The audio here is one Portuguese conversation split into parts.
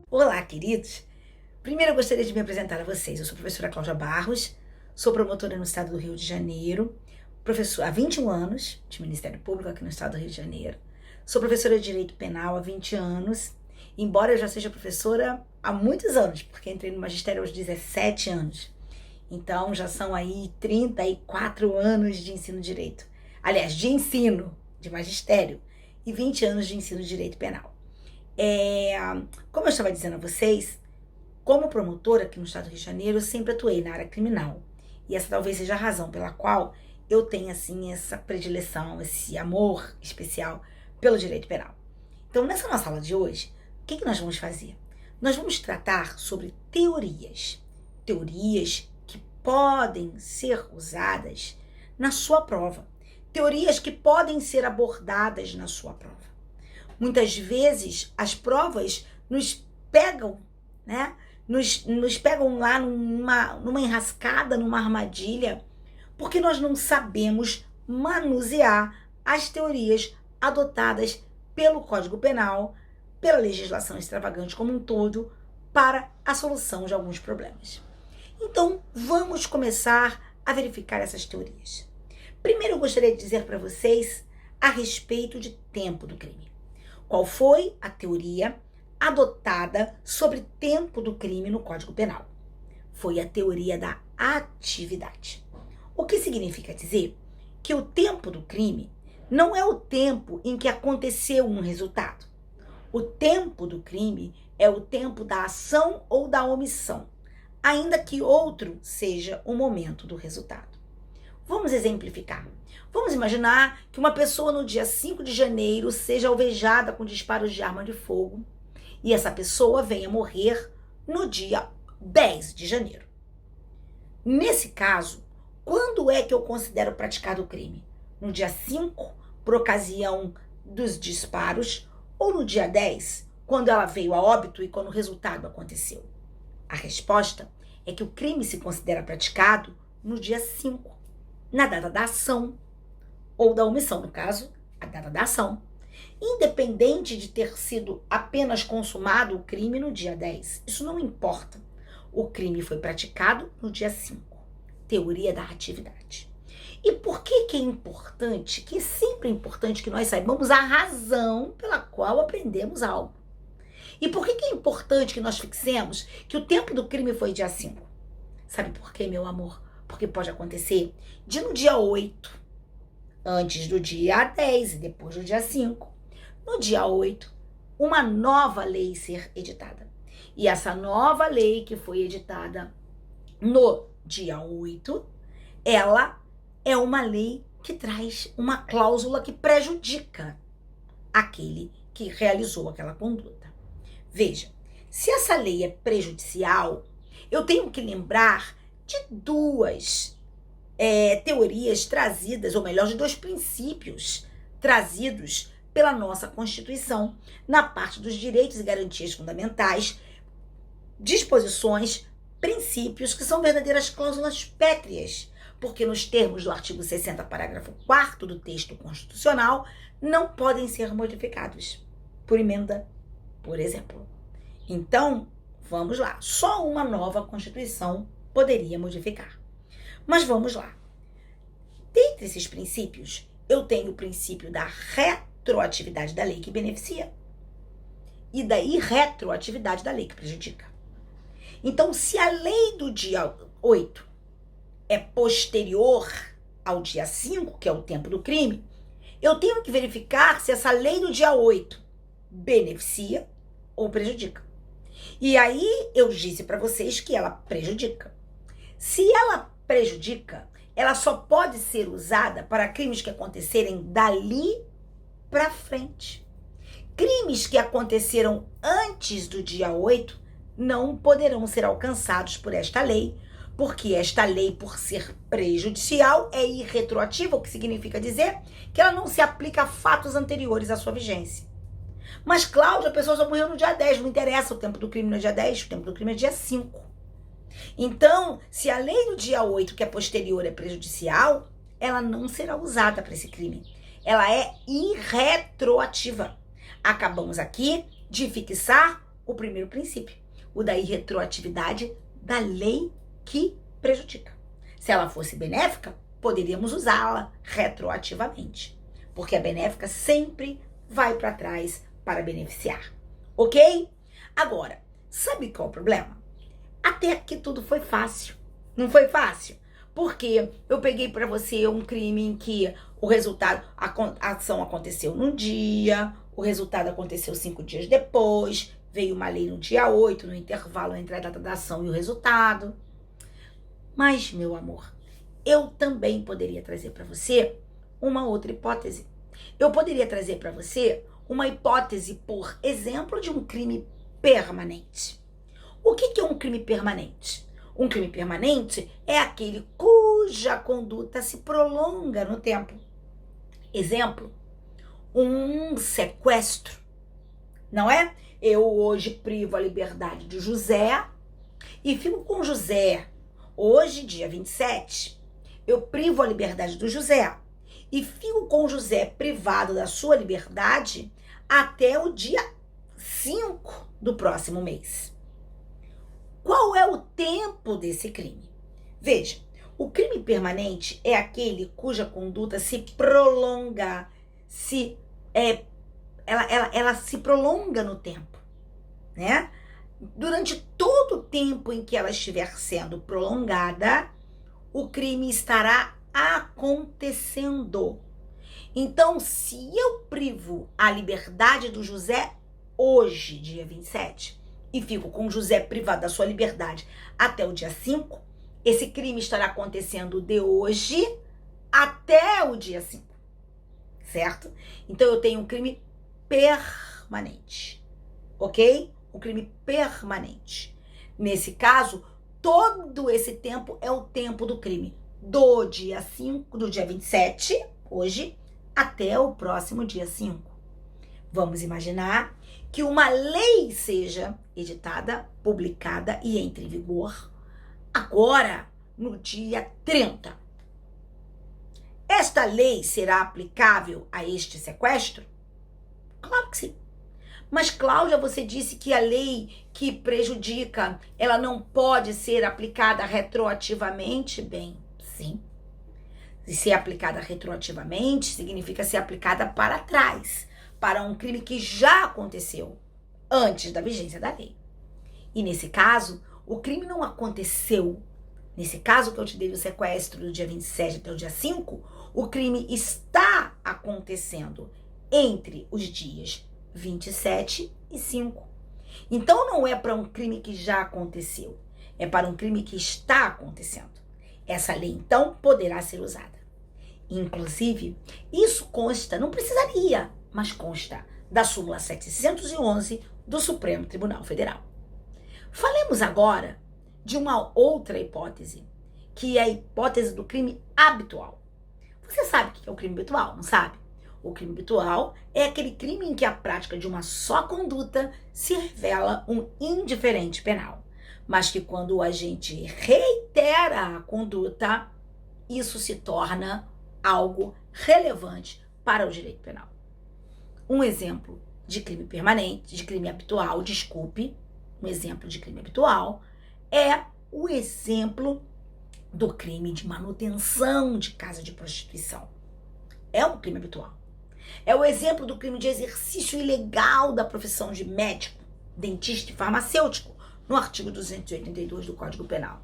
Olá, queridos! Primeiro eu gostaria de me apresentar a vocês. Eu sou a professora Cláudia Barros, sou promotora no estado do Rio de Janeiro, professora há 21 anos de Ministério Público aqui no estado do Rio de Janeiro. Sou professora de Direito Penal há 20 anos, embora eu já seja professora há muitos anos, porque entrei no magistério aos 17 anos. Então já são aí 34 anos de ensino de direito. Aliás, de ensino de magistério e 20 anos de ensino de direito penal. Como eu estava dizendo a vocês, como promotora aqui no estado do Rio de Janeiro, eu sempre atuei na área criminal. E essa talvez seja a razão pela qual eu tenho, assim, essa predileção, esse amor especial pelo direito penal. Então, nessa nossa aula de hoje, o que nós vamos fazer? Nós vamos tratar sobre teorias. Teorias que podem ser usadas na sua prova. Teorias que podem ser abordadas na sua prova. Muitas vezes as provas nos pegam, né? Nos pegam lá numa enrascada, numa armadilha, porque nós não sabemos manusear as teorias adotadas pelo Código Penal, pela legislação extravagante como um todo, para a solução de alguns problemas. Então, vamos começar a verificar essas teorias. Primeiro, eu gostaria de dizer para vocês a respeito de tempo do crime. Qual foi a teoria adotada sobre tempo do crime no Código Penal? Foi a teoria da atividade. O que significa dizer que o tempo do crime não é o tempo em que aconteceu um resultado. O tempo do crime é o tempo da ação ou da omissão, ainda que outro seja o momento do resultado. Vamos exemplificar. Vamos imaginar que uma pessoa no dia 5 de janeiro seja alvejada com disparos de arma de fogo e essa pessoa venha morrer no dia 10 de janeiro. Nesse caso, quando é que eu considero praticado o crime? No dia 5, por ocasião dos disparos, ou no dia 10, quando ela veio a óbito e quando o resultado aconteceu? A resposta é que o crime se considera praticado no dia 5, na data da ação, ou da omissão, no caso, a data da ação, independente de ter sido apenas consumado o crime no dia 10. Isso não importa. O crime foi praticado no dia 5. Teoria da atividade. E por que é importante, que é sempre importante que nós saibamos a razão pela qual aprendemos algo? E por que é importante que nós fixemos que o tempo do crime foi dia 5? Sabe por quê, meu amor? Porque pode acontecer de no dia 8, antes do dia 10 e depois do dia 5, no dia 8, uma nova lei ser editada. E essa nova lei que foi editada no dia 8, ela é uma lei que traz uma cláusula que prejudica aquele que realizou aquela conduta. Veja, se essa lei é prejudicial, eu tenho que lembrar de duas teorias trazidas, ou melhor, de dois princípios trazidos pela nossa Constituição na parte dos direitos e garantias fundamentais, disposições, princípios que são verdadeiras cláusulas pétreas, porque nos termos do artigo 60, parágrafo 4º do texto constitucional, não podem ser modificados por emenda, por exemplo. Então, vamos lá, só uma nova Constituição poderia modificar. Mas vamos lá. Dentre esses princípios, eu tenho o princípio da retroatividade da lei que beneficia e da irretroatividade da lei que prejudica. Então, se a lei do dia 8 é posterior ao dia 5, que é o tempo do crime, eu tenho que verificar se essa lei do dia 8 beneficia ou prejudica. E aí eu disse para vocês que ela prejudica. Se ela prejudica, ela só pode ser usada para crimes que acontecerem dali para frente. Crimes que aconteceram antes do dia 8 não poderão ser alcançados por esta lei, porque esta lei, por ser prejudicial, é irretroativa, o que significa dizer que ela não se aplica a fatos anteriores à sua vigência. Mas, Cláudia, a pessoa só morreu no dia 10, não interessa, o tempo do crime não é dia 10, o tempo do crime é dia 5. Então, se a lei do dia 8, que é posterior, é prejudicial, ela não será usada para esse crime. Ela é irretroativa. Acabamos aqui de fixar o primeiro princípio, o da irretroatividade da lei que prejudica. Se ela fosse benéfica, poderíamos usá-la retroativamente, porque a benéfica sempre vai para trás para beneficiar, ok? Agora, sabe qual é o problema? Até aqui tudo foi fácil, não foi fácil? Porque eu peguei para você um crime em que o resultado, a ação aconteceu num dia, o resultado aconteceu 5 dias depois, veio uma lei no dia 8, no intervalo entre a data da ação e o resultado. Mas, meu amor, eu também poderia trazer para você uma outra hipótese. Eu poderia trazer para você uma hipótese, por exemplo, de um crime permanente. O que é um crime permanente? Um crime permanente é aquele cuja conduta se prolonga no tempo. Exemplo, um sequestro, não é? Eu hoje privo a liberdade de José e fico com José. Hoje, dia 27, eu privo a liberdade do José e fico com José privado da sua liberdade até o dia 5 do próximo mês. Qual é o tempo desse crime? Veja, o crime permanente é aquele cuja conduta se prolonga, ela se prolonga no tempo, né? Durante todo o tempo em que ela estiver sendo prolongada, o crime estará acontecendo. Então, se eu privo a liberdade do José hoje, dia 27, e fico com José privado da sua liberdade até o dia 5, esse crime estará acontecendo de hoje até o dia 5, certo? Então, eu tenho um crime permanente, ok? Um crime permanente. Nesse caso, todo esse tempo é o tempo do crime, do dia 5, do dia 27, hoje, até o próximo dia 5. Vamos imaginar que uma lei seja editada, publicada e entre em vigor agora, no dia 30. Esta lei será aplicável a este sequestro? Claro que sim. Mas, Cláudia, você disse que a lei que prejudica, ela não pode ser aplicada retroativamente? Bem, sim. E ser aplicada retroativamente significa ser aplicada para trás, para um crime que já aconteceu antes da vigência da lei. E nesse caso, o crime não aconteceu. Nesse caso que eu te dei o sequestro do dia 27 até o dia 5, o crime está acontecendo entre os dias 27 e 5. Então não é para um crime que já aconteceu, é para um crime que está acontecendo. Essa lei, então, poderá ser usada. Inclusive, isso consta, não precisaria, mas consta da súmula 711 do Supremo Tribunal Federal. Falemos agora de uma outra hipótese, que é a hipótese do crime habitual. Você sabe o que é o crime habitual, não sabe? O crime habitual é aquele crime em que a prática de uma só conduta se revela um indiferente penal, mas que quando o agente reitera a conduta, isso se torna algo relevante para o direito penal. Um exemplo de crime permanente, de crime habitual, um exemplo de crime habitual é o exemplo do crime de manutenção de casa de prostituição. É um crime habitual. É o exemplo do crime de exercício ilegal da profissão de médico, dentista e farmacêutico, no artigo 282 do Código Penal.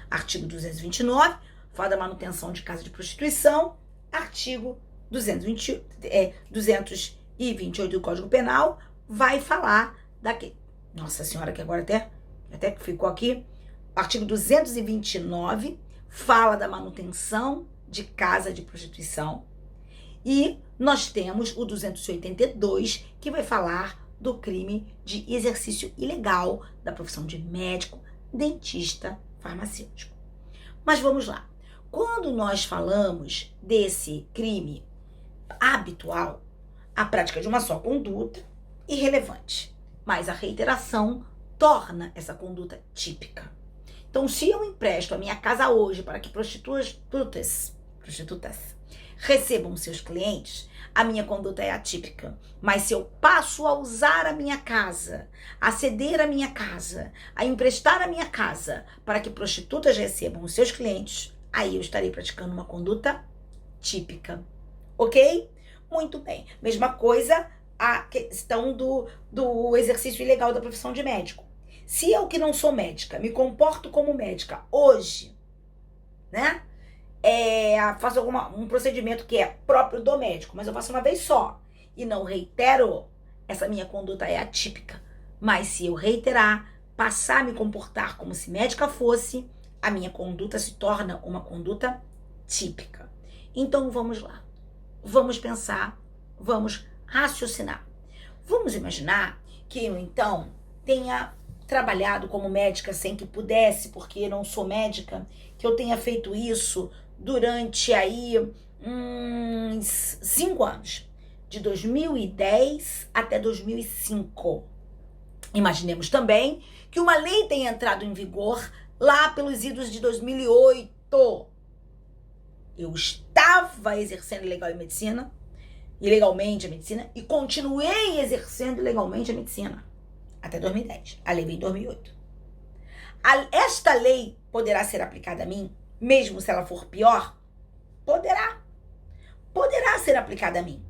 Artigo 229, fala da manutenção de casa de prostituição. Artigo 228 do Código Penal vai falar daquele... Nossa Senhora, que agora até ficou aqui. Artigo 229 fala da manutenção de casa de prostituição. E nós temos o 282, que vai falar do crime de exercício ilegal da profissão de médico, dentista, farmacêutico. Mas vamos lá. Quando nós falamos desse crime habitual, a prática de uma só conduta, irrelevante. Mas a reiteração torna essa conduta típica. Então, se eu empresto a minha casa hoje para que prostitutas recebam seus clientes, a minha conduta é atípica. Mas se eu passo a usar a minha casa, a ceder a minha casa, a emprestar a minha casa para que prostitutas recebam os seus clientes, aí eu estarei praticando uma conduta típica. Ok? Muito bem. Mesma coisa a questão do exercício ilegal da profissão de médico. Se eu, que não sou médica, me comporto como médica hoje, né? Faço um procedimento que é próprio do médico, mas eu faço uma vez só e não reitero, essa minha conduta é atípica. Mas se eu reiterar, passar a me comportar como se médica fosse, a minha conduta se torna uma conduta típica. Então vamos lá. Vamos pensar, vamos raciocinar. Vamos imaginar que eu, então, tenha trabalhado como médica sem que pudesse, porque eu não sou médica, que eu tenha feito isso durante aí uns 5 anos, de 2010 até 2005. Imaginemos também que uma lei tenha entrado em vigor lá pelos idos de 2008. Eu estava exercendo ilegalmente a medicina, e continuei exercendo ilegalmente a medicina até 2010. A lei veio em 2008. Esta lei poderá ser aplicada a mim, mesmo se ela for pior? Poderá. Poderá ser aplicada a mim.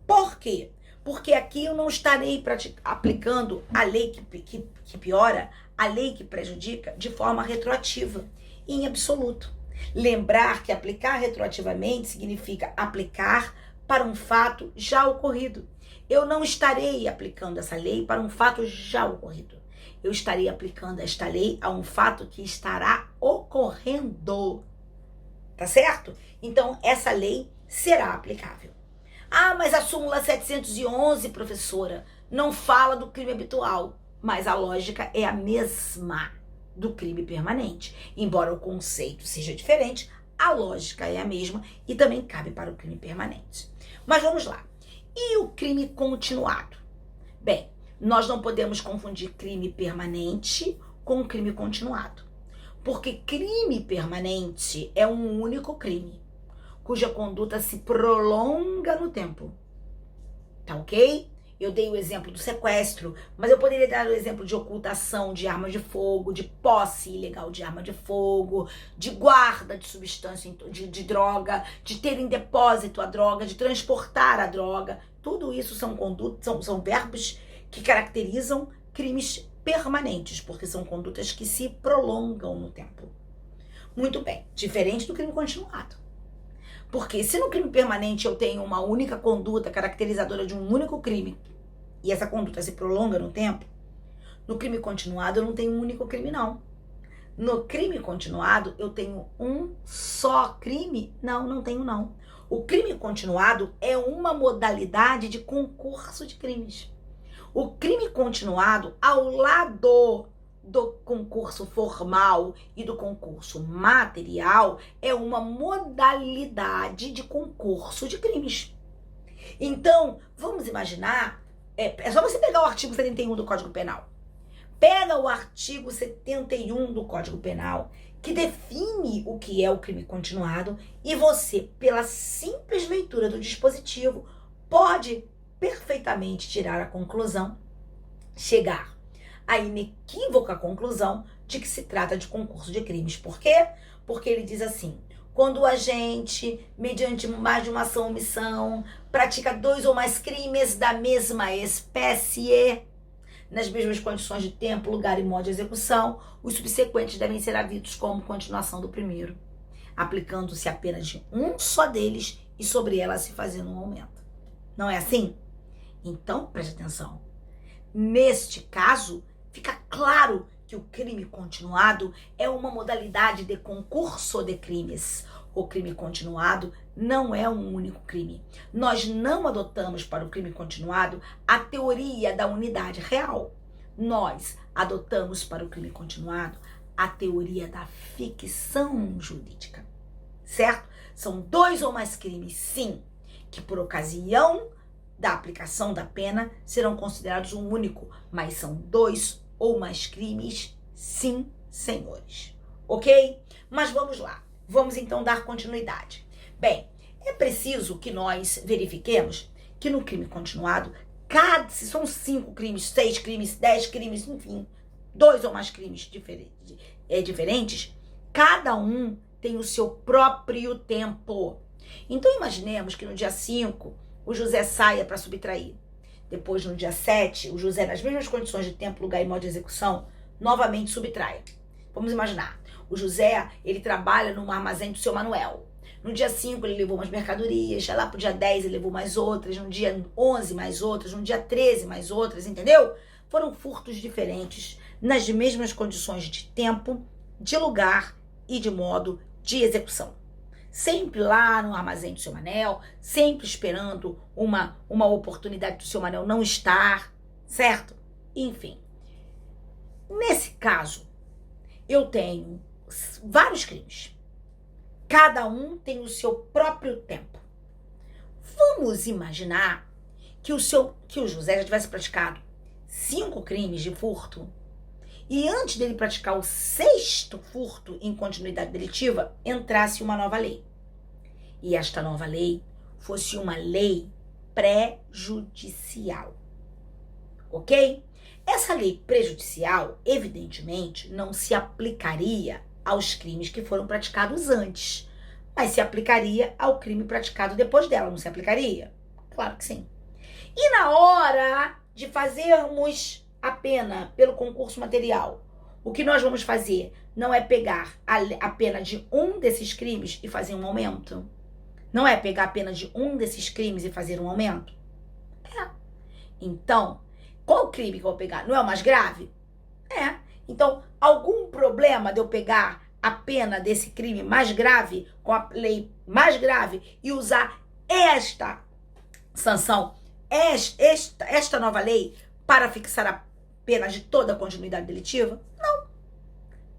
Por quê? Porque aqui eu não estarei aplicando a lei que piora, a lei que prejudica, de forma retroativa, em absoluto. Lembrar que aplicar retroativamente significa aplicar para um fato já ocorrido. Eu não estarei aplicando essa lei para um fato já ocorrido. Eu estarei aplicando esta lei a um fato que estará ocorrendo. Tá certo? Então, essa lei será aplicável. Ah, mas a súmula 711, professora, não fala do crime habitual. Mas a lógica é a mesma do crime permanente. Embora o conceito seja diferente, a lógica é a mesma e também cabe para o crime permanente. Mas vamos lá. E o crime continuado? Bem, nós não podemos confundir crime permanente com crime continuado. Porque crime permanente é um único crime, cuja conduta se prolonga no tempo. Tá ok? Eu dei o exemplo do sequestro, mas eu poderia dar o exemplo de ocultação de arma de fogo, de posse ilegal de arma de fogo, de guarda de substância, de droga, de ter em depósito a droga, de transportar a droga. Tudo isso são condutas, são verbos que caracterizam crimes permanentes, porque são condutas que se prolongam no tempo. Muito bem, diferente do crime continuado. Porque se no crime permanente eu tenho uma única conduta caracterizadora de um único crime, e essa conduta se prolonga no tempo, no crime continuado eu não tenho um único crime, não. No crime continuado eu tenho um só crime? Não, não tenho, não. O crime continuado é uma modalidade de concurso de crimes. O crime continuado, ao lado do concurso formal e do concurso material, é uma modalidade de concurso de crimes. Então, vamos imaginar, é só você pegar o artigo 71 do Código Penal. Pega o artigo 71 do Código Penal, que define o que é o crime continuado, e você, pela simples leitura do dispositivo, pode perfeitamente tirar a conclusão, chegar à inequívoca conclusão de que se trata de concurso de crimes. Por quê? Porque ele diz assim: quando o agente, mediante mais de uma ação ou omissão, pratica 2 ou mais crimes da mesma espécie, nas mesmas condições de tempo, lugar e modo de execução, os subsequentes devem ser havidos como continuação do primeiro, aplicando-se apenas de um só deles e sobre ela se fazendo um aumento. Não é assim? Então, preste atenção. Neste caso, fica claro que o crime continuado é uma modalidade de concurso de crimes, O crime continuado não é um único crime. Nós não adotamos para o crime continuado a teoria da unidade real. Nós adotamos para o crime continuado a teoria da ficção jurídica, certo? São 2 ou mais crimes, sim, que por ocasião da aplicação da pena serão considerados um único, mas são 2 ou mais crimes, sim, senhores. Ok? Mas vamos lá. Vamos então dar continuidade. Bem, é preciso que nós verifiquemos que no crime continuado, se são 5 crimes, 6 crimes, 10 crimes, enfim, 2 ou mais crimes diferentes, cada um tem o seu próprio tempo. Então imaginemos que no dia 5 o José saia para subtrair. Depois, no dia 7, o José, nas mesmas condições de tempo, lugar e modo de execução, novamente subtraia. Vamos imaginar, o José, ele trabalha no armazém do seu Manuel. No dia 5 ele levou umas mercadorias, lá pro dia 10 ele levou mais outras, no dia 11 mais outras, no dia 13 mais outras, entendeu? Foram furtos diferentes, nas mesmas condições de tempo, de lugar e de modo de execução. Sempre lá no armazém do seu Manel, sempre esperando uma oportunidade do seu Manel não estar, certo? Enfim, nesse caso, eu tenho vários crimes. Cada um tem o seu próprio tempo. Vamos imaginar que o José já tivesse praticado 5 crimes de furto e antes dele praticar o 6º furto em continuidade delitiva, entrasse uma nova lei. E esta nova lei fosse uma lei prejudicial. Ok? Essa lei prejudicial, evidentemente, não se aplicaria aos crimes que foram praticados antes, mas se aplicaria ao crime praticado depois dela, não se aplicaria? Claro que sim. E na hora de fazermos a pena pelo concurso material, o que nós vamos fazer não é pegar a pena de um desses crimes e fazer um aumento? Não é pegar a pena de um desses crimes e fazer um aumento? É. Então, qual crime que eu vou pegar? Não é o mais grave? É. Então, algum problema de eu pegar a pena desse crime mais grave, com a lei mais grave, e usar esta sanção, esta nova lei, para fixar a pena de toda a continuidade delitiva? Não.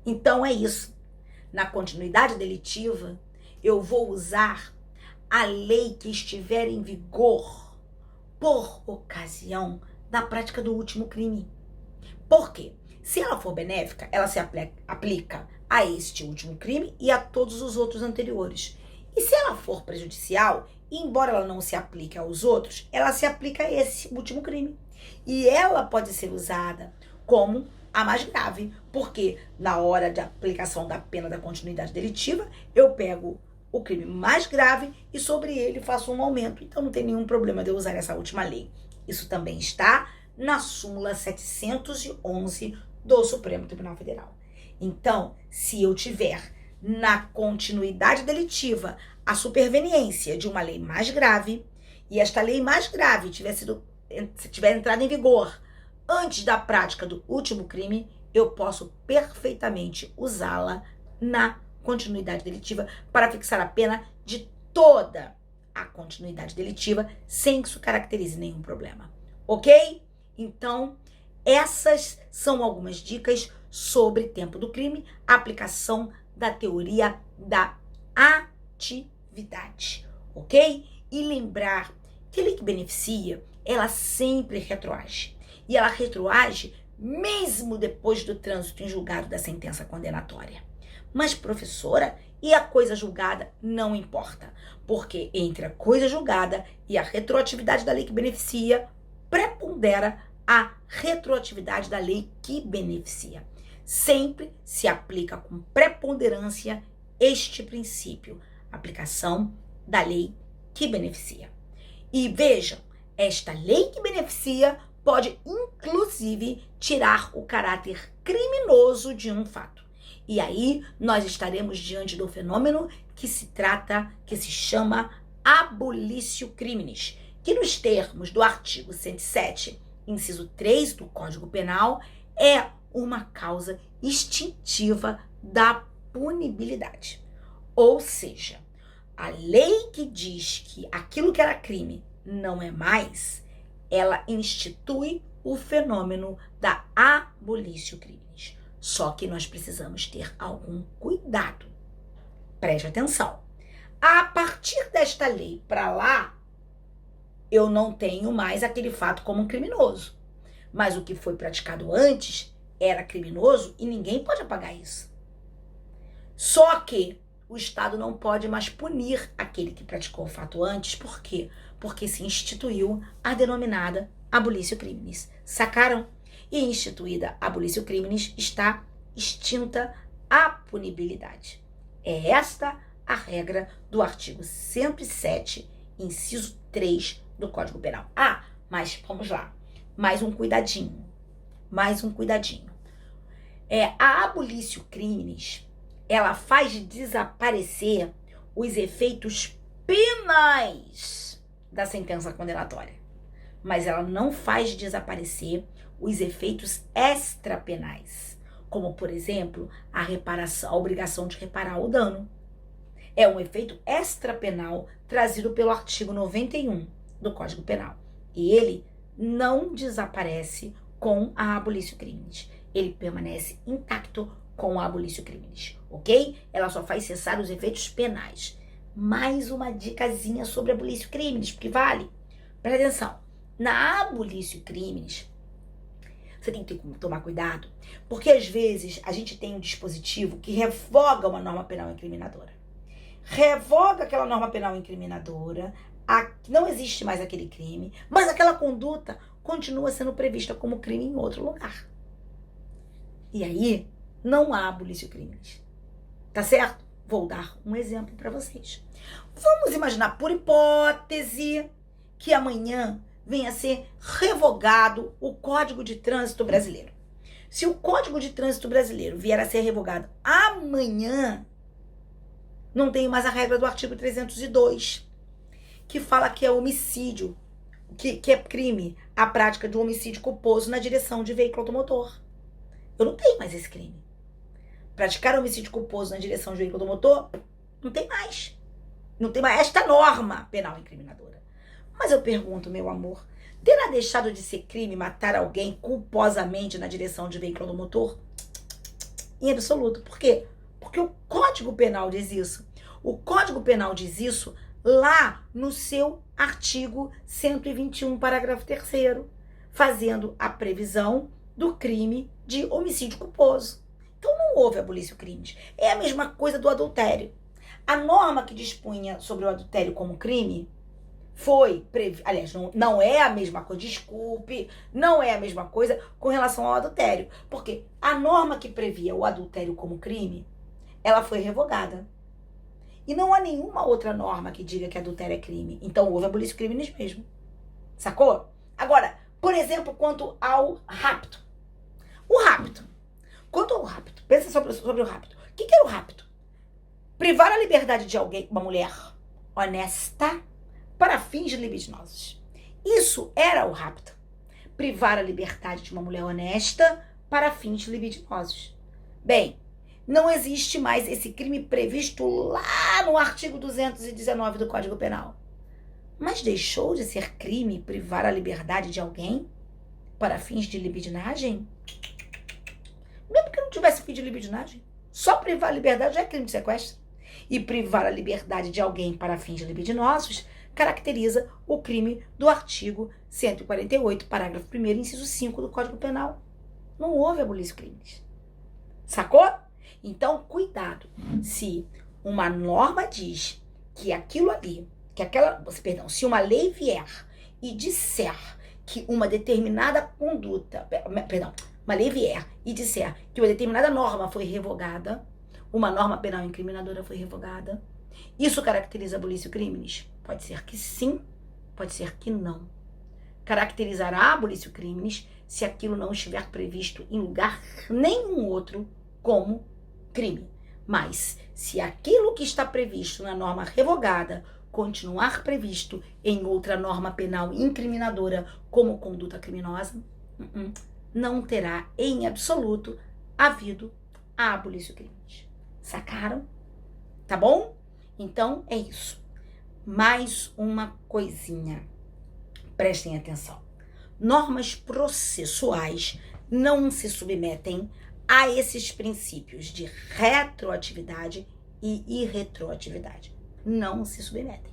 Então é isso. Na continuidade delitiva, eu vou usar a lei que estiver em vigor por ocasião da prática do último crime. Por quê? Se ela for benéfica, ela se aplica a este último crime e a todos os outros anteriores. E se ela for prejudicial, embora ela não se aplique aos outros, ela se aplica a esse último crime. E ela pode ser usada como a mais grave, porque na hora de aplicação da pena da continuidade delitiva, eu pego o crime mais grave e sobre ele faço um aumento. Então não tem nenhum problema de eu usar essa última lei. Isso também está na súmula 711 do Supremo Tribunal Federal. Então, se eu tiver na continuidade delitiva a superveniência de uma lei mais grave, e esta lei mais grave tiver entrado em vigor antes da prática do último crime, eu posso perfeitamente usá-la na continuidade delitiva para fixar a pena de toda a continuidade delitiva, sem que isso caracterize nenhum problema. Ok? Então, essas são algumas dicas sobre tempo do crime, aplicação da teoria da atividade, ok? E lembrar que a lei que beneficia, ela sempre retroage. E ela retroage mesmo depois do trânsito em julgado da sentença condenatória. Mas, professora, e a coisa julgada não importa, porque entre a coisa julgada e a retroatividade da lei que beneficia, prepondera a retroatividade da lei que beneficia. Sempre se aplica com preponderância este princípio, aplicação da lei que beneficia. E vejam, esta lei que beneficia pode, inclusive, tirar o caráter criminoso de um fato. E aí, nós estaremos diante do fenômeno que se chama abolitio criminis, que nos termos do artigo 107, inciso 3 do Código Penal, é uma causa extintiva da punibilidade. Ou seja, a lei que diz que aquilo que era crime não é mais, ela institui o fenômeno da abolício crimes. Só que nós precisamos ter algum cuidado. Preste atenção. A partir desta lei para lá, eu não tenho mais aquele fato como um criminoso. Mas o que foi praticado antes era criminoso e ninguém pode apagar isso. Só que o Estado não pode mais punir aquele que praticou o fato antes. Por quê? Porque se instituiu a denominada abolício crimes. Sacaram? E instituída a abolício crimes, está extinta a punibilidade. É esta a regra do artigo 107, inciso 3 do Código Penal. Ah, mas vamos lá. Mais um cuidadinho. A abolício crimes, ela faz desaparecer os efeitos penais da sentença condenatória. Mas ela não faz desaparecer os efeitos extrapenais, como, por exemplo, a obrigação de reparar o dano. É um efeito extrapenal trazido pelo artigo 91 do Código Penal. E ele não desaparece com a abolício crimes. Ele permanece intacto com a abolício crimes, ok? Ela só faz cessar os efeitos penais. Mais uma dicasinha sobre a abolício crimes, porque vale. Presta atenção. Na abolício crimes, você tem que tomar cuidado, porque às vezes a gente tem um dispositivo que revoga uma norma penal incriminadora. Revoga aquela norma penal incriminadora, não existe mais aquele crime, mas aquela conduta continua sendo prevista como crime em outro lugar. E aí, não há abolício crimes. Tá certo? Vou dar um exemplo para vocês. Vamos imaginar, por hipótese, que amanhã venha a ser revogado o Código de Trânsito Brasileiro. Se o Código de Trânsito Brasileiro vier a ser revogado amanhã, não tem mais a regra do artigo 302, que fala que é homicídio, que é crime a prática de um homicídio culposo na direção de veículo automotor. Eu não tenho mais esse crime. Praticar homicídio culposo na direção de veículo automotor, não tem mais. Não tem mais esta norma penal incriminadora. Mas eu pergunto, meu amor, terá deixado de ser crime matar alguém culposamente na direção de veículo automotor? Em absoluto. Por quê? Porque o Código Penal diz isso. O Código Penal diz isso lá no seu artigo 121, parágrafo 3º, fazendo a previsão do crime de homicídio culposo. Então não houve abolício crimes. É a mesma coisa do adultério. A norma que dispunha sobre o adultério como crime foi, aliás, não é a mesma coisa, desculpe, não é a mesma coisa com relação ao adultério. Porque a norma que previa o adultério como crime, ela foi revogada. E não há nenhuma outra norma que diga que adultério é crime. Então houve abolício crimes mesmo. Sacou? Agora, por exemplo, quanto ao rapto. Quanto ao rapto, pensa sobre o rapto. O que era o rapto? Privar a liberdade de alguém, uma mulher honesta, para fins libidinosos. Isso era o rapto. Privar a liberdade de uma mulher honesta para fins libidinosos. Bem, não existe mais esse crime previsto lá no artigo 219 do Código Penal. Mas deixou de ser crime privar a liberdade de alguém para fins de libidinagem? Mesmo que não tivesse fim de libidinagem, só privar a liberdade já é crime de sequestro. E privar a liberdade de alguém para fins libidinosos caracteriza o crime do artigo 148, parágrafo 1º, inciso 5 do Código Penal. Não houve abolício crimes. Sacou? Então, cuidado. Se uma norma diz que aquilo ali, se uma lei vier e disser que uma determinada conduta, uma lei vier e disser que uma determinada norma foi revogada, uma norma penal incriminadora foi revogada, isso caracteriza abolício crimes? Pode ser que sim, pode ser que não. Caracterizará abolício crimes se aquilo não estiver previsto em lugar nenhum outro como crime. Mas, se aquilo que está previsto na norma revogada continuar previsto em outra norma penal incriminadora como conduta criminosa, não terá em absoluto havido abolício crimes. Sacaram? Tá bom? Então, é isso. Mais uma coisinha. Prestem atenção. Normas processuais não se submetem a esses princípios de retroatividade e irretroatividade. Não se submetem,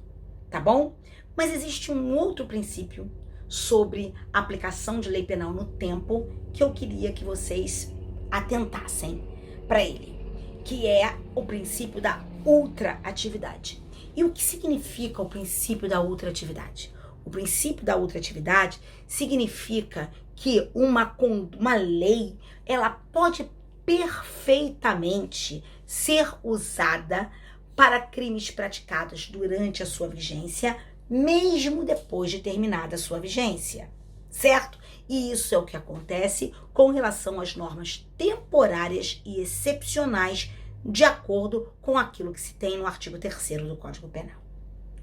tá bom? Mas existe um outro princípio sobre aplicação de lei penal no tempo que eu queria que vocês atentassem para ele, que é o princípio da ultraatividade. E o que significa o princípio da ultraatividade? O princípio da ultraatividade significa que uma lei, ela pode perfeitamente ser usada para crimes praticados durante a sua vigência, mesmo depois de terminada a sua vigência, certo? E isso é o que acontece com relação às normas temporárias e excepcionais, de acordo com aquilo que se tem no artigo 3º do Código Penal,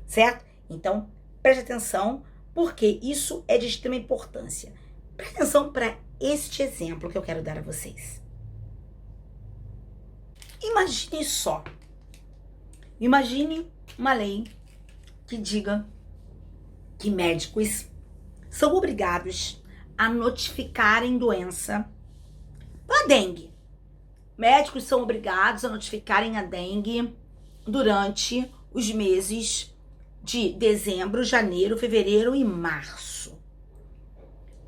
certo? Então, preste atenção, porque isso é de extrema importância. Preste atenção para este exemplo que eu quero dar a vocês. Imagine só. Imagine uma lei que diga que médicos são obrigados a notificarem doença para dengue. Médicos são obrigados a notificarem a dengue durante os meses de dezembro, janeiro, fevereiro e março.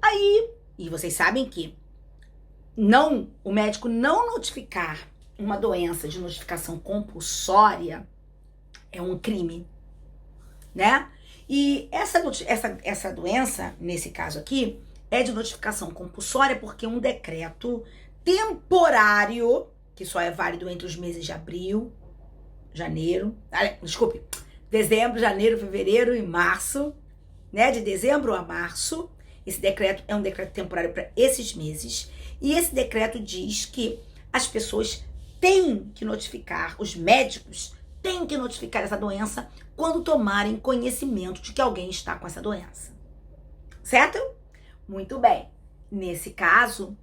Aí, e vocês sabem que o médico não notificar uma doença de notificação compulsória é um crime, né? E essa doença, nesse caso aqui, é de notificação compulsória porque um decreto temporário, que só é válido entre os meses de dezembro, janeiro, fevereiro e março, né? De dezembro a março. Esse decreto é um decreto temporário para esses meses. E esse decreto diz que as pessoas têm que notificar, os médicos têm que notificar essa doença quando tomarem conhecimento de que alguém está com essa doença. Certo? Muito bem. Nesse caso,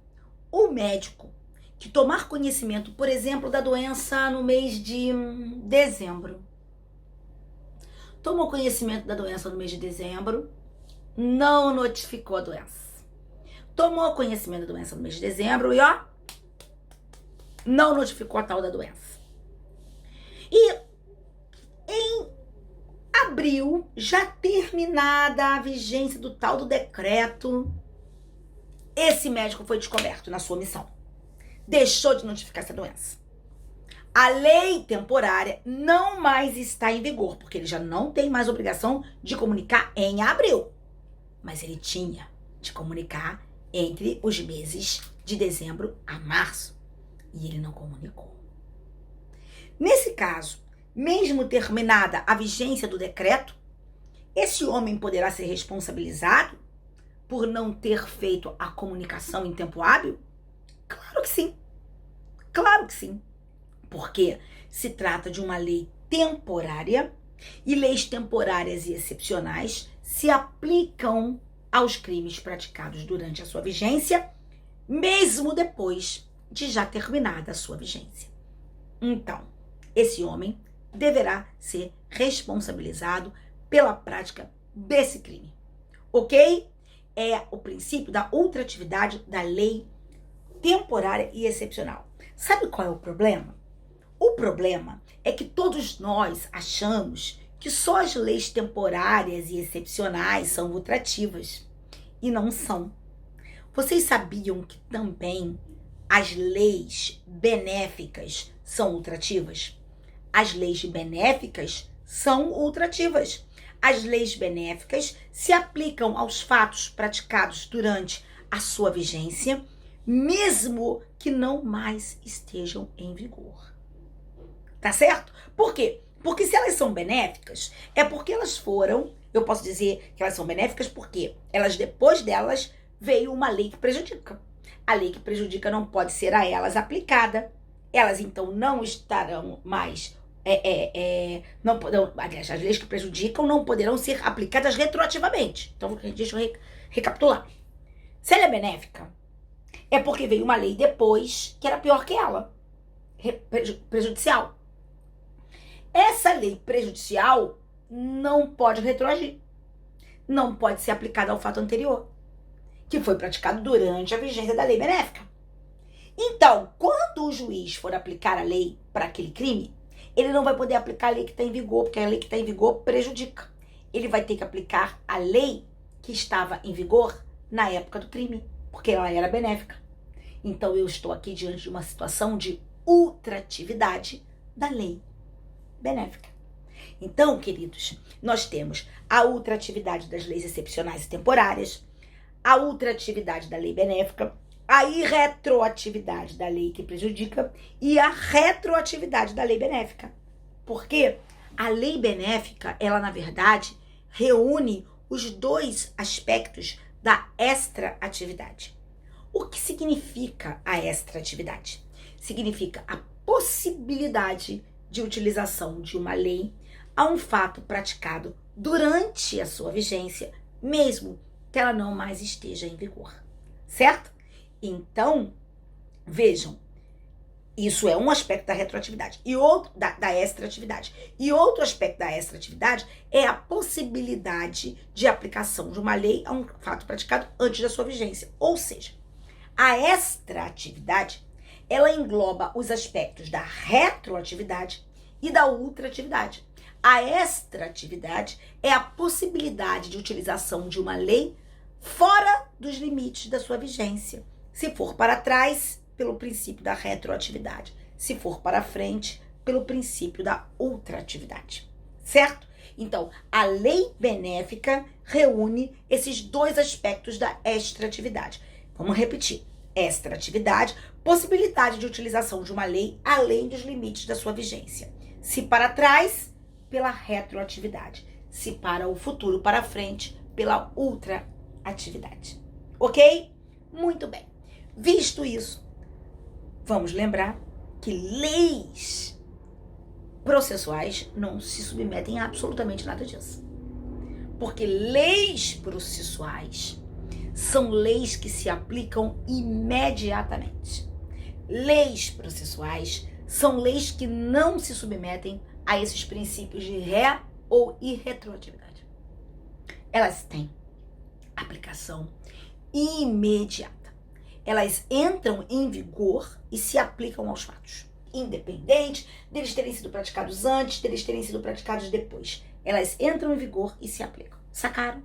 o médico que tomar conhecimento, por exemplo, da doença no mês de dezembro, tomou conhecimento da doença no mês de dezembro, não notificou a doença. Tomou conhecimento da doença no mês de dezembro e, não notificou a tal da doença. E em abril, já terminada a vigência do tal do decreto, esse médico foi descoberto na sua missão. Deixou de notificar essa doença. A lei temporária não mais está em vigor, porque ele já não tem mais obrigação de comunicar em abril. Mas ele tinha de comunicar entre os meses de dezembro a março. E ele não comunicou. Nesse caso, mesmo terminada a vigência do decreto, esse homem poderá ser responsabilizado por não ter feito a comunicação em tempo hábil? Claro que sim. Claro que sim. Porque se trata de uma lei temporária e leis temporárias e excepcionais se aplicam aos crimes praticados durante a sua vigência, mesmo depois de já terminada a sua vigência. Então, esse homem deverá ser responsabilizado pela prática desse crime. Ok? É o princípio da ultratividade da lei temporária e excepcional. Sabe qual é o problema? O problema é que todos nós achamos que só as leis temporárias e excepcionais são ultrativas. E não são. Vocês sabiam que também as leis benéficas são ultrativas? As leis benéficas são ultrativas. As leis benéficas se aplicam aos fatos praticados durante a sua vigência, mesmo que não mais estejam em vigor. Tá certo? Por quê? Porque se elas são benéficas, é porque elas foram, eu posso dizer que elas são benéficas porque depois delas veio uma lei que prejudica. A lei que prejudica não pode ser a elas aplicada. Elas então não estarão mais, não poderão, aliás, as leis que prejudicam não poderão ser aplicadas retroativamente. Então, deixa eu recapitular. Se ela é benéfica, é porque veio uma lei depois que era pior que ela, prejudicial. Essa lei prejudicial não pode retroagir. Não pode ser aplicada ao fato anterior, que foi praticado durante a vigência da lei benéfica. Então, quando o juiz for aplicar a lei para aquele crime, ele não vai poder aplicar a lei que está em vigor, porque a lei que está em vigor prejudica. Ele vai ter que aplicar a lei que estava em vigor na época do crime, porque ela era benéfica. Então, eu estou aqui diante de uma situação de ultratividade da lei benéfica. Então, queridos, nós temos a ultratividade das leis excepcionais e temporárias, a ultratividade da lei benéfica, a irretroatividade da lei que prejudica e a retroatividade da lei benéfica. Porque a lei benéfica, ela na verdade reúne os dois aspectos da extraatividade. O que significa a extraatividade? Significa a possibilidade de utilização de uma lei a um fato praticado durante a sua vigência, mesmo que ela não mais esteja em vigor, certo? Então, vejam, isso é um aspecto da retroatividade e outro da extraatividade. E outro aspecto da extraatividade é a possibilidade de aplicação de uma lei a um fato praticado antes da sua vigência. Ou seja, a extraatividade, ela engloba os aspectos da retroatividade e da ultratividade. A extraatividade é a possibilidade de utilização de uma lei fora dos limites da sua vigência. Se for para trás, pelo princípio da retroatividade. Se for para frente, pelo princípio da ultratividade. Certo? Então, a lei benéfica reúne esses dois aspectos da extraatividade. Vamos repetir. Extraatividade, possibilidade de utilização de uma lei além dos limites da sua vigência. Se para trás, pela retroatividade. Se para o futuro, para frente, pela ultraatividade. Ok? Muito bem. Visto isso, vamos lembrar que leis processuais não se submetem a absolutamente nada disso. Porque leis processuais são leis que se aplicam imediatamente. Leis processuais são leis que não se submetem a esses princípios de ré ou irretroatividade. Elas têm aplicação imediata. Elas entram em vigor e se aplicam aos fatos, independente deles terem sido praticados antes, deles terem sido praticados depois. Elas entram em vigor e se aplicam. Sacaram?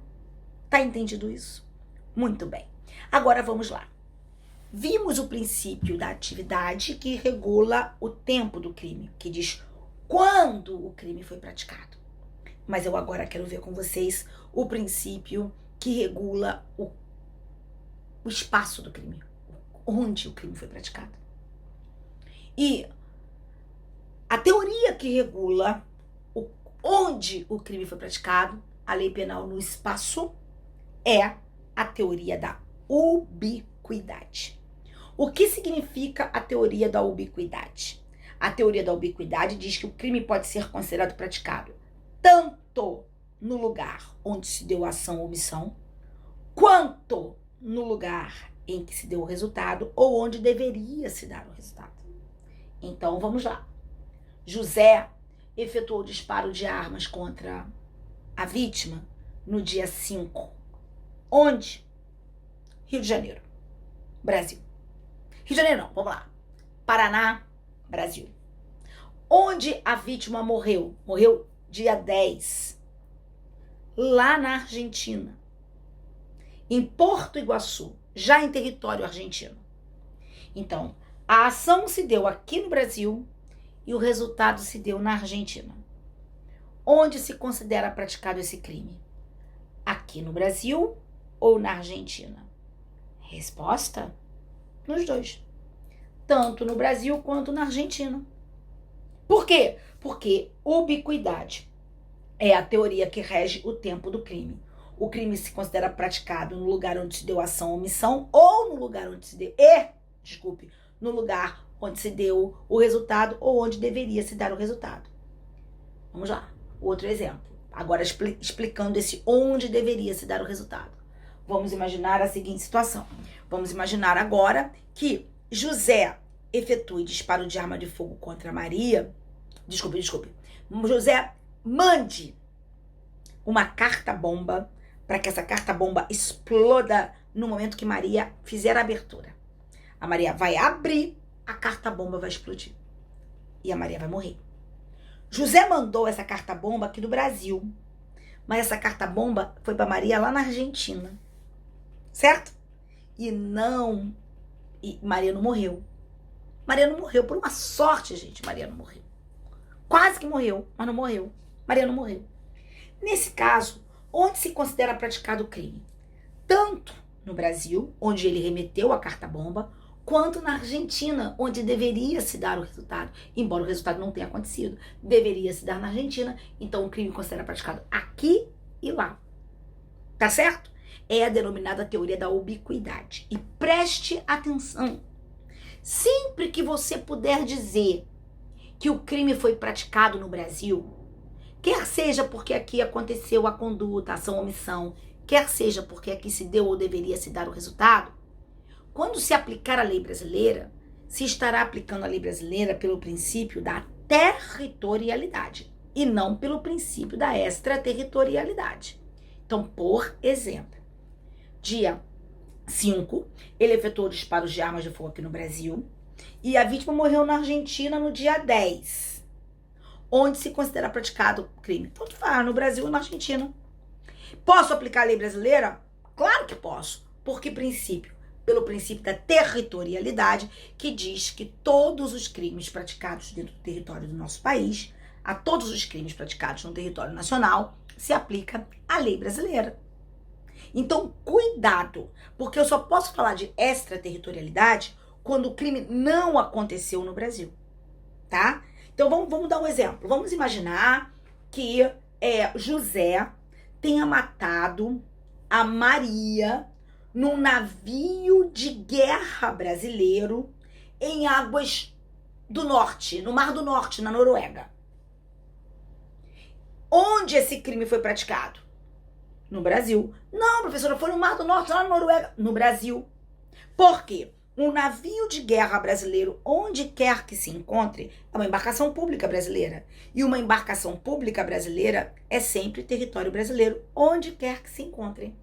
Tá entendido isso? Muito bem. Agora vamos lá. Vimos o princípio da atividade que regula o tempo do crime, que diz quando o crime foi praticado. Mas eu agora quero ver com vocês o princípio que regula o espaço do crime, onde o crime foi praticado. E a teoria que regula onde o crime foi praticado, a lei penal no espaço, é a teoria da ubiquidade. O que significa a teoria da ubiquidade? A teoria da ubiquidade diz que o crime pode ser considerado praticado tanto no lugar onde se deu a ação ou omissão, quanto no lugar em que se deu o resultado ou onde deveria se dar o resultado. Então, vamos lá. José efetuou o disparo de armas contra a vítima no dia 5. Onde? Rio de Janeiro, Brasil. Rio de Janeiro não, vamos lá. Paraná, Brasil. Onde a vítima morreu? Morreu dia 10. Lá na Argentina. Em Porto Iguaçu, já em território argentino. Então, a ação se deu aqui no Brasil e o resultado se deu na Argentina. Onde se considera praticado esse crime? Aqui no Brasil ou na Argentina? Resposta: nos dois. Tanto no Brasil quanto na Argentina. Por quê? Porque ubiquidade é a teoria que rege o tempo do crime. O crime se considera praticado no lugar onde se deu ação ou omissão ou no lugar onde se deu... no lugar onde se deu o resultado ou onde deveria se dar o resultado. Vamos lá. Outro exemplo. Agora explicando esse onde deveria se dar o resultado. Vamos imaginar a seguinte situação. Vamos imaginar agora que José efetue disparo de arma de fogo contra Maria. José, mande uma carta-bomba para que essa carta-bomba exploda no momento que Maria fizer a abertura. A Maria vai abrir, a carta-bomba vai explodir. E a Maria vai morrer. José mandou essa carta-bomba aqui do Brasil. Mas essa carta-bomba foi para Maria lá na Argentina. Certo? E Maria não morreu. Maria não morreu. Por uma sorte, gente, Maria não morreu. Quase que morreu, mas não morreu. Maria não morreu. Nesse caso, onde se considera praticado o crime? Tanto no Brasil, onde ele remeteu a carta-bomba, quanto na Argentina, onde deveria se dar o resultado. Embora o resultado não tenha acontecido, deveria se dar na Argentina, então o crime considera praticado aqui e lá. Tá certo? É a denominada teoria da ubiquidade. E preste atenção. Sempre que você puder dizer que o crime foi praticado no Brasil, quer seja porque aqui aconteceu a conduta, a ação, omissão, quer seja porque aqui se deu ou deveria se dar o resultado, quando se aplicar a lei brasileira, se estará aplicando a lei brasileira pelo princípio da territorialidade e não pelo princípio da extraterritorialidade. Então, por exemplo, dia 5, ele efetuou disparos de armas de fogo aqui no Brasil e a vítima morreu na Argentina no dia 10, onde se considera praticado o crime. Tanto faz, no Brasil ou na Argentina. Posso aplicar a lei brasileira? Claro que posso. Por que princípio? Pelo princípio da territorialidade, que diz que todos os crimes praticados dentro do território do nosso país, a todos os crimes praticados no território nacional, se aplica a lei brasileira. Então, cuidado, porque eu só posso falar de extraterritorialidade quando o crime não aconteceu no Brasil, tá? Então, vamos dar um exemplo. Vamos imaginar que José tenha matado a Maria num navio de guerra brasileiro em águas do norte, no Mar do Norte, na Noruega. Onde esse crime foi praticado? No Brasil. Não, professora, foi no Mar do Norte, lá na Noruega. No Brasil. Por quê? Um navio de guerra brasileiro, onde quer que se encontre, é uma embarcação pública brasileira. E uma embarcação pública brasileira é sempre território brasileiro, onde quer que se encontre.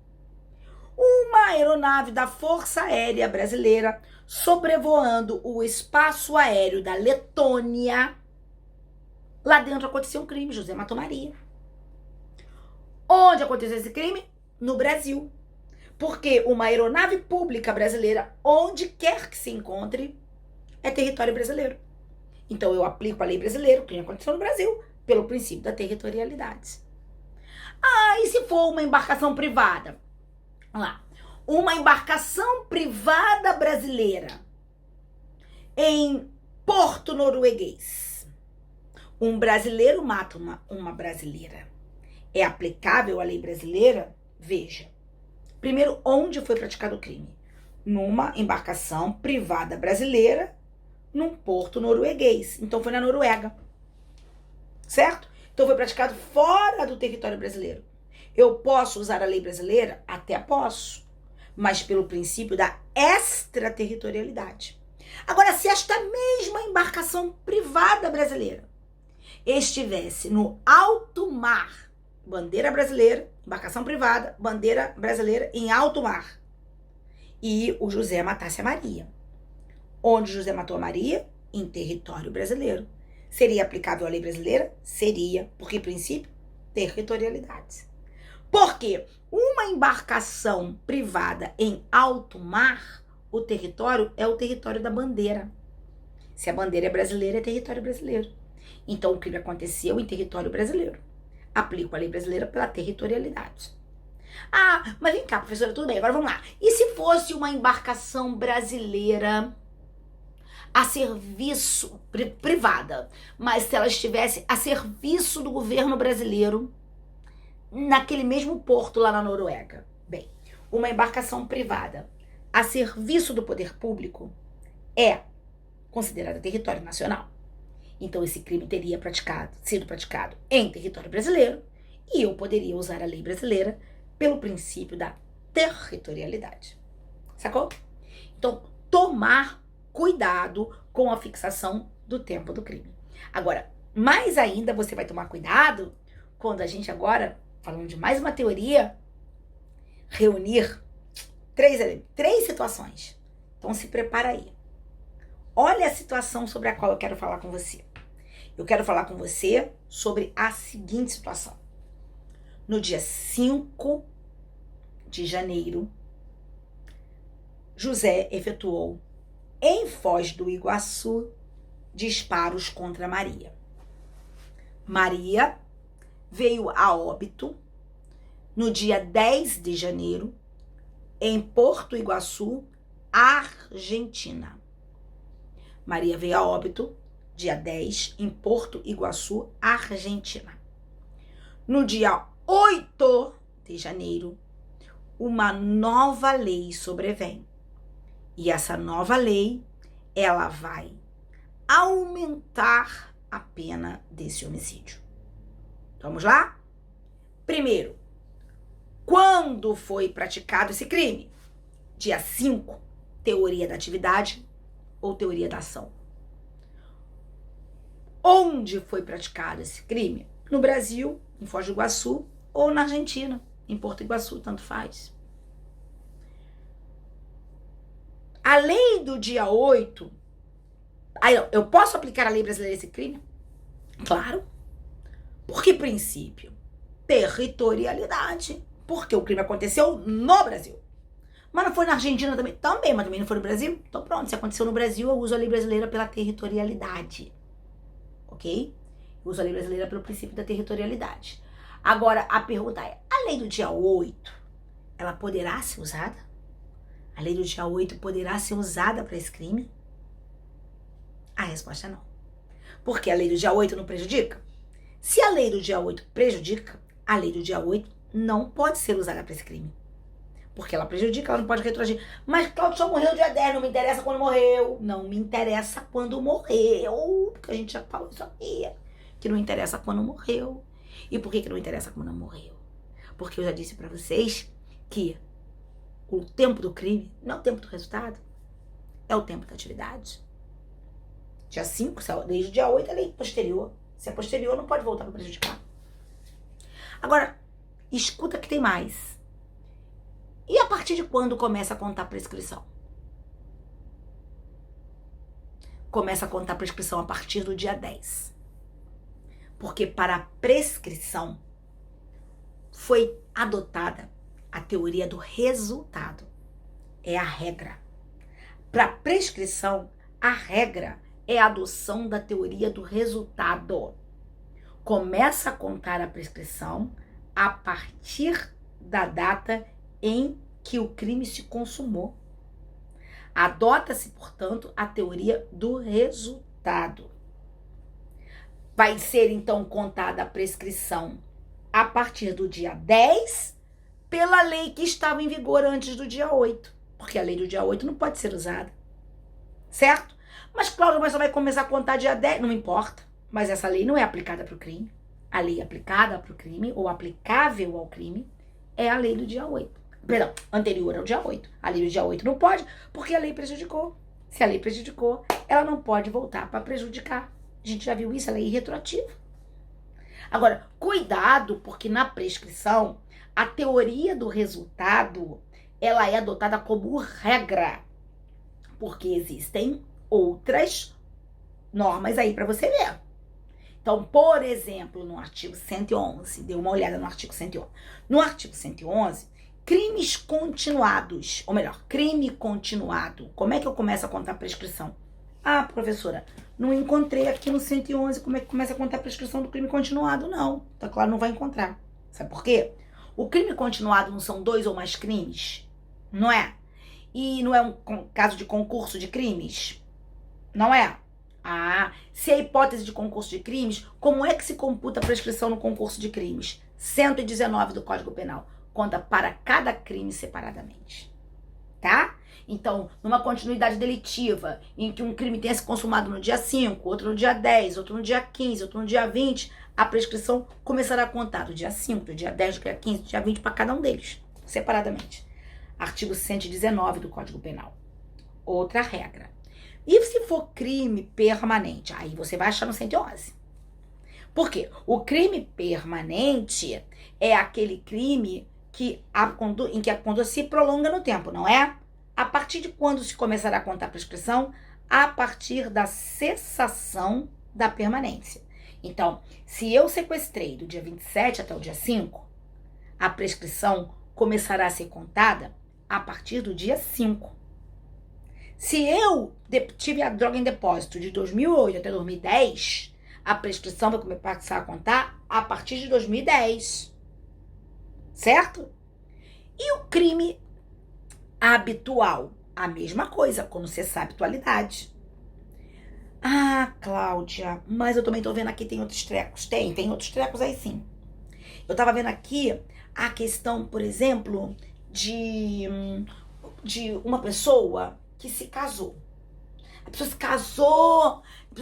Uma aeronave da Força Aérea Brasileira sobrevoando o espaço aéreo da Letônia. Lá dentro aconteceu um crime, José matou Maria. Onde aconteceu esse crime? No Brasil. Porque uma aeronave pública brasileira, onde quer que se encontre, é território brasileiro. Então eu aplico a lei brasileira, o crime aconteceu no Brasil, pelo princípio da territorialidade. Ah, e se for uma embarcação privada? Vamos lá. Uma embarcação privada brasileira em Porto Norueguês. Um brasileiro mata uma brasileira. É aplicável a lei brasileira? Veja. Primeiro, onde foi praticado o crime? Numa embarcação privada brasileira, num porto norueguês. Então foi na Noruega. Certo? Então foi praticado fora do território brasileiro. Eu posso usar a lei brasileira? Até posso. Mas pelo princípio da extraterritorialidade. Agora, se esta mesma embarcação privada brasileira estivesse no alto mar, bandeira brasileira, embarcação privada, bandeira brasileira em alto mar, e o José matasse a Maria. Onde José matou a Maria? Em território brasileiro. Seria aplicável a lei brasileira? Seria. Por que princípio? Territorialidade. Porque uma embarcação privada em alto mar, o território é o território da bandeira. Se a bandeira é brasileira, é território brasileiro. Então, o crime aconteceu em território brasileiro. Aplico a lei brasileira pela territorialidade. Ah, mas vem cá, professora, tudo bem, agora vamos lá. E se fosse uma embarcação brasileira a serviço, privada, mas se ela estivesse a serviço do governo brasileiro, naquele mesmo porto lá na Noruega? Bem, uma embarcação privada a serviço do poder público é considerada território nacional. Então esse crime teria sido praticado em território brasileiro e eu poderia usar a lei brasileira pelo princípio da territorialidade. Sacou? Então, tomar cuidado com a fixação do tempo do crime. Agora, Mais ainda, você vai tomar cuidado quando a gente agora, falando de mais uma teoria, reunir três situações. Então se prepara aí. Olha a situação sobre a qual eu quero falar com você. Eu quero falar com você sobre a seguinte situação. No dia 5 de janeiro, José efetuou, em Foz do Iguaçu, disparos contra Maria. Maria veio a óbito no dia 10 de janeiro, em Porto Iguaçu, Argentina. Maria veio a óbito dia 10 em Porto Iguaçu, Argentina. No dia 8 de janeiro, uma nova lei sobrevém. E essa nova lei, ela vai aumentar a pena desse homicídio. Vamos lá? Primeiro, quando foi praticado esse crime? Dia 5, teoria da atividade ou teoria da ação. Onde foi praticado esse crime? No Brasil, em Foz do Iguaçu, ou na Argentina, em Porto Iguaçu, tanto faz. A lei do dia 8, eu posso aplicar a lei brasileira a esse crime? Claro. Por que princípio? Territorialidade. Porque o crime aconteceu no Brasil. Mas não foi na Argentina também? Também, mas também não foi no Brasil? Então pronto, se aconteceu no Brasil, eu uso a lei brasileira pela territorialidade. Ok? Eu uso a lei brasileira pelo princípio da territorialidade. Agora, a pergunta é, a lei do dia 8, ela poderá ser usada? A lei do dia 8 poderá ser usada para esse crime? A resposta é não. Porque a lei do dia 8 não prejudica? Se a lei do dia 8 prejudica, a lei do dia 8 não pode ser usada para esse crime. Porque ela prejudica, ela não pode retroagir. Mas Cláudio só morreu dia 10, não me interessa quando morreu. Não me interessa quando morreu. Porque a gente já falou isso aqui. Que não interessa quando morreu. E por que não interessa quando morreu? Porque eu já disse pra vocês que o tempo do crime não é o tempo do resultado. É o tempo da atividade. Dia 5, desde o dia 8 é lei posterior. Se é posterior, não pode voltar para prejudicar. Agora, escuta que tem mais. E a partir de quando começa a contar a prescrição? Começa a contar a prescrição a partir do dia 10. Porque para a prescrição foi adotada a teoria do resultado. É a regra. Para a prescrição, a regra é a adoção da teoria do resultado. Começa a contar a prescrição a partir da data em que o crime se consumou. Adota-se, portanto, a teoria do resultado. Vai ser, então, contada a prescrição a partir do dia 10 pela lei que estava em vigor antes do dia 8. Porque a lei do dia 8 não pode ser usada. Certo? Mas, Cláudia, mas só vai começar a contar dia 10. Não importa. Mas essa lei não é aplicada para o crime. A lei aplicada para o crime, ou aplicável ao crime, é a lei do dia 8. Perdão, anterior ao dia 8. A lei do dia 8 não pode, porque a lei prejudicou. Se a lei prejudicou, ela não pode voltar para prejudicar. A gente já viu isso, a lei é retroativa. Agora, cuidado, porque na prescrição, a teoria do resultado, ela é adotada como regra. Porque existem outras normas aí para você ver. Então, por exemplo, no artigo 111, dê uma olhada no artigo 111. No artigo 111, crimes continuados, ou melhor, crime continuado. Como é que eu começo a contar a prescrição? Ah, professora, não encontrei aqui no 111 como é que começa a contar a prescrição do crime continuado, não. Tá claro, não vai encontrar. Sabe por quê? O crime continuado não são 2 ou mais crimes, não é? E não é um caso de concurso de crimes? Não é? Ah, se é hipótese de concurso de crimes, como é que se computa a prescrição no concurso de crimes? 119 do Código Penal. Conta para cada crime separadamente. Tá? Então, numa continuidade delitiva, em que um crime tenha se consumado no dia 5, outro no dia 10, outro no dia 15, outro no dia 20, a prescrição começará a contar do dia 5, do dia 10, do dia 15, do dia 20 para cada um deles, separadamente. Artigo 119 do Código Penal. Outra regra. E se for crime permanente? Aí você vai achar no 111. Por quê? O crime permanente é aquele crime em que a conduta se prolonga no tempo, não é? A partir de quando se começará a contar a prescrição? A partir da cessação da permanência. Então, se eu sequestrei do dia 27 até o dia 5, a prescrição começará a ser contada a partir do dia 5. Se eu tive a droga em depósito de 2008 até 2010, a prescrição vai começar a contar a partir de 2010. Certo? E o crime habitual? A mesma coisa, como cessar a habitualidade. Ah, Cláudia, mas eu também tô vendo aqui, tem outros trecos. Tem outros trecos aí sim. Eu tava vendo aqui a questão, por exemplo, de uma pessoa que se casou. A pessoa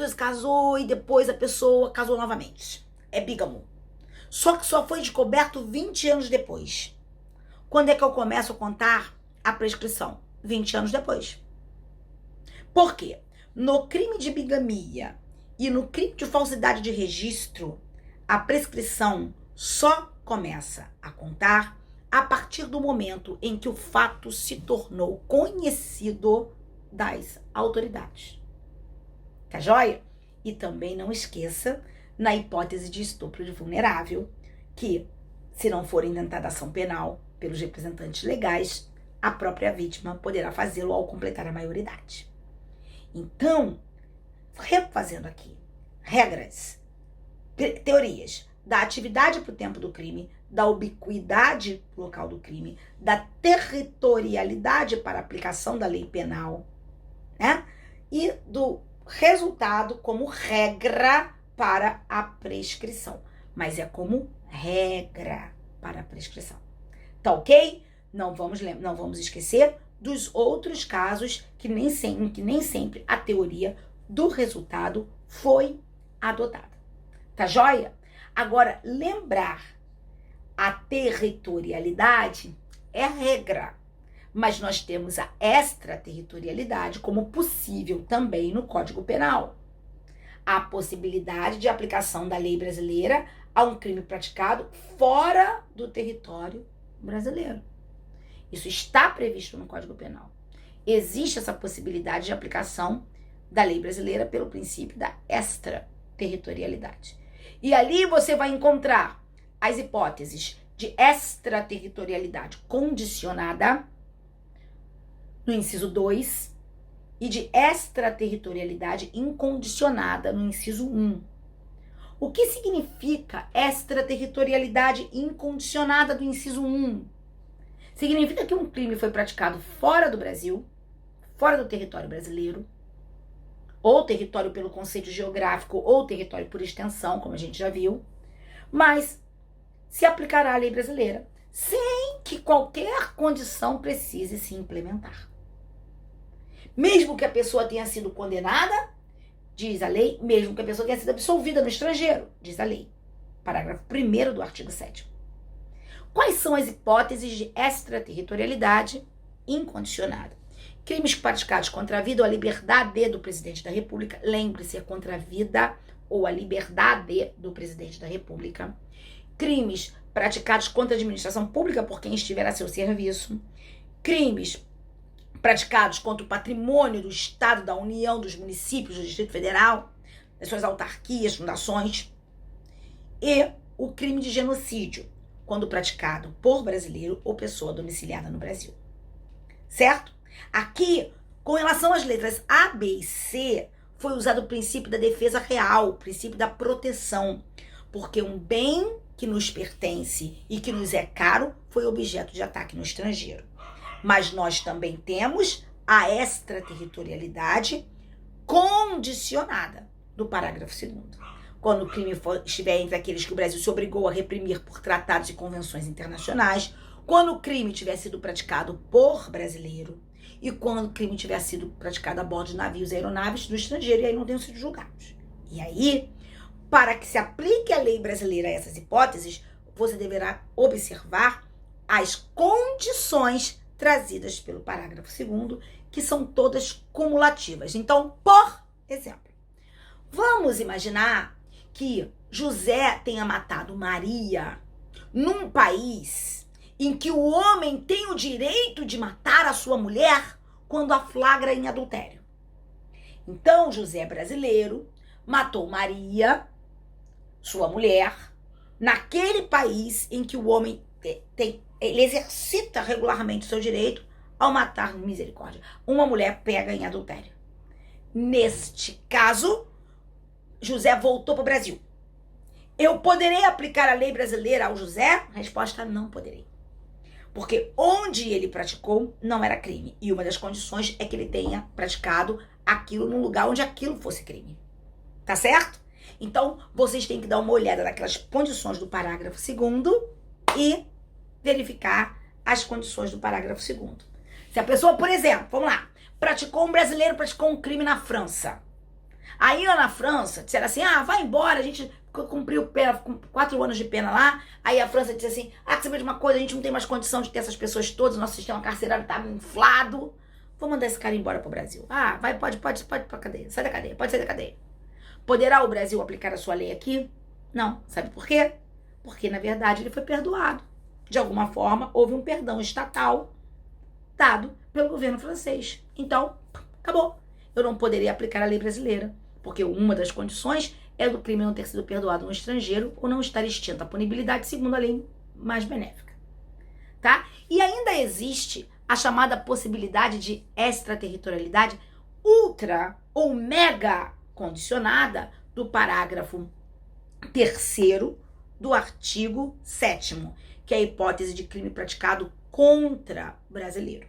se casou e depois a pessoa casou novamente. É bígamo. Só que só foi descoberto 20 anos depois. Quando é que eu começo a contar a prescrição? 20 anos depois. Por quê? No crime de bigamia e no crime de falsidade de registro, a prescrição só começa a contar a partir do momento em que o fato se tornou conhecido das autoridades. Tá joia? E também não esqueça, na hipótese de estupro de vulnerável, que, se não for intentada ação penal pelos representantes legais, a própria vítima poderá fazê-lo ao completar a maioridade. Então, refazendo aqui, regras, teorias da atividade para o tempo do crime, da ubiquidade local do crime, da territorialidade para a aplicação da lei penal, né? E do resultado como regra para a prescrição. Mas é como regra para a prescrição. Tá ok? Não vamos esquecer dos outros casos que nem sempre a teoria do resultado foi adotada. Tá joia? Agora, lembrar, a territorialidade é a regra, mas nós temos a extraterritorialidade como possível também no Código Penal. A possibilidade de aplicação da lei brasileira a um crime praticado fora do território brasileiro. Isso está previsto no Código Penal. Existe essa possibilidade de aplicação da lei brasileira pelo princípio da extraterritorialidade. E ali você vai encontrar as hipóteses de extraterritorialidade condicionada no inciso 2 e de extraterritorialidade incondicionada no inciso 1. O que significa extraterritorialidade incondicionada do inciso 1? Significa que um crime foi praticado fora do Brasil, fora do território brasileiro, ou território pelo conceito geográfico, ou território por extensão, como a gente já viu, mas se aplicará a lei brasileira, sem que qualquer condição precise se implementar. Mesmo que a pessoa tenha sido condenada, diz a lei, mesmo que a pessoa tenha sido absolvida no estrangeiro, diz a lei. Parágrafo 1º do artigo 7º. Quais são as hipóteses de extraterritorialidade incondicionada? Crimes praticados contra a vida ou a liberdade do presidente da República. Lembre-se, é contra a vida ou a liberdade do presidente da República. Crimes praticados contra a administração pública por quem estiver a seu serviço. Crimes praticados contra o patrimônio do Estado, da União, dos municípios, do Distrito Federal, das suas autarquias, fundações. E o crime de genocídio, quando praticado por brasileiro ou pessoa domiciliada no Brasil. Certo? Aqui, com relação às letras A, B e C, foi usado o princípio da defesa real, o princípio da proteção, porque um bem que nos pertence e que nos é caro foi objeto de ataque no estrangeiro. Mas nós também temos a extraterritorialidade condicionada do parágrafo 2º. Quando o crime estiver entre aqueles que o Brasil se obrigou a reprimir por tratados e convenções internacionais, quando o crime tiver sido praticado por brasileiro e quando o crime tiver sido praticado a bordo de navios e aeronaves do estrangeiro e aí não tenham sido julgados. E aí, para que se aplique a lei brasileira a essas hipóteses, você deverá observar as condições trazidas pelo parágrafo 2º, que são todas cumulativas. Então, por exemplo, vamos imaginar que José tenha matado Maria num país em que o homem tem o direito de matar a sua mulher quando a flagra em adultério. Então, José brasileiro matou Maria, sua mulher, naquele país em que o homem ele exercita regularmente o seu direito ao matar, misericórdia, uma mulher pega em adultério. Neste caso, José voltou para o Brasil. Eu poderei aplicar a lei brasileira ao José? Resposta: não poderei. Porque onde ele praticou não era crime. E uma das condições é que ele tenha praticado aquilo num lugar onde aquilo fosse crime. Tá certo? Então, vocês têm que dar uma olhada naquelas condições do parágrafo 2º e verificar as condições do parágrafo 2º. Se a pessoa, por exemplo, vamos lá, um brasileiro praticou um crime na França. Aí lá na França, disseram assim, vai embora, a gente cumpriu pena, 4 anos de pena lá. Aí a França disse assim, quer saber de uma coisa, a gente não tem mais condição de ter essas pessoas todas, o nosso sistema carcerário tá inflado. Vou mandar esse cara embora pro Brasil. Pode pra cadeia, sai da cadeia, pode sair da cadeia. Poderá o Brasil aplicar a sua lei aqui? Não. Sabe por quê? Porque, na verdade, ele foi perdoado. De alguma forma, houve um perdão estatal dado pelo governo francês. Então, acabou. Eu não poderia aplicar a lei brasileira, porque uma das condições é do crime não ter sido perdoado no estrangeiro ou não estar extinta a punibilidade segundo a lei mais benéfica. Tá? E ainda existe a chamada possibilidade de extraterritorialidade ultra ou mega condicionada do parágrafo 3º do artigo 7º, que é a hipótese de crime praticado contra brasileiro.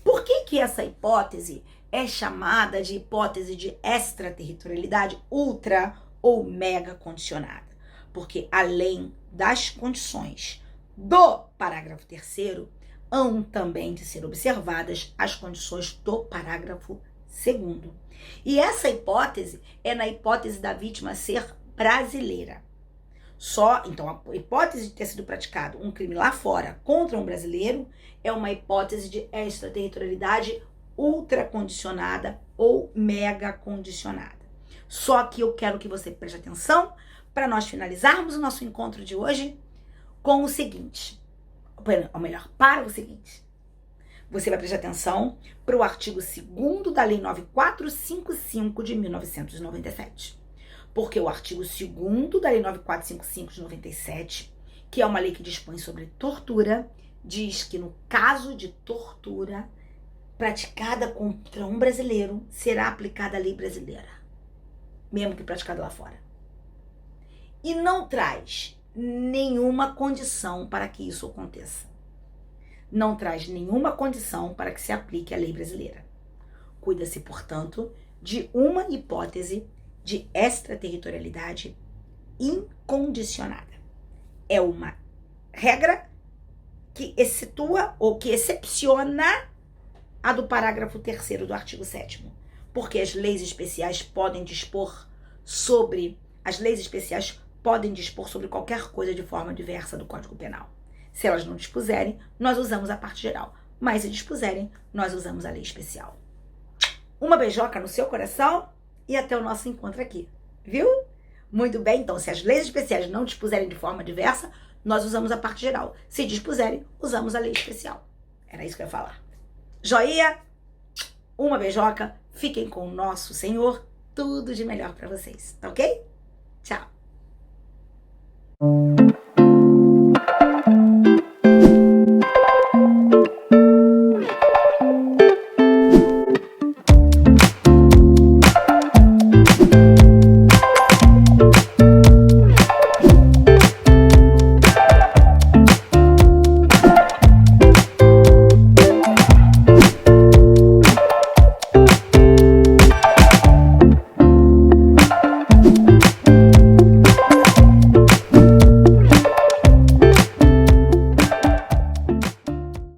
Por que essa hipótese é chamada de hipótese de extraterritorialidade ultra ou mega condicionada? Porque além das condições do parágrafo 3º, hão também de ser observadas as condições do parágrafo 2º. E essa hipótese é na hipótese da vítima ser brasileira. Então, a hipótese de ter sido praticado um crime lá fora contra um brasileiro é uma hipótese de extraterritorialidade ultracondicionada ou mega condicionada. Só que eu quero que você preste atenção para nós finalizarmos o nosso encontro de hoje com o seguinte, ou melhor, para o seguinte. Você vai prestar atenção para o artigo 2º da Lei 9455 de 1997. Porque o artigo 2º da Lei 9455 de 97, que é uma lei que dispõe sobre tortura, diz que no caso de tortura praticada contra um brasileiro, será aplicada a lei brasileira, mesmo que praticada lá fora. E não traz nenhuma condição para que isso aconteça. Não traz nenhuma condição para que se aplique a lei brasileira. Cuida-se, portanto, de uma hipótese de extraterritorialidade incondicionada. É uma regra que excetua ou que excepciona a do parágrafo 3º do artigo 7º, porque as leis especiais podem dispor sobre qualquer coisa de forma diversa do Código Penal. Se elas não dispuserem, nós usamos a parte geral, mas se dispuserem, nós usamos a lei especial. Uma beijoca no seu coração e até o nosso encontro aqui, viu? Muito bem, então, se as leis especiais não dispuserem de forma diversa, nós usamos a parte geral. Se dispuserem, usamos a lei especial. Era isso que eu ia falar. Joia? Uma beijoca. Fiquem com o nosso Senhor. Tudo de melhor para vocês, tá ok? Tchau.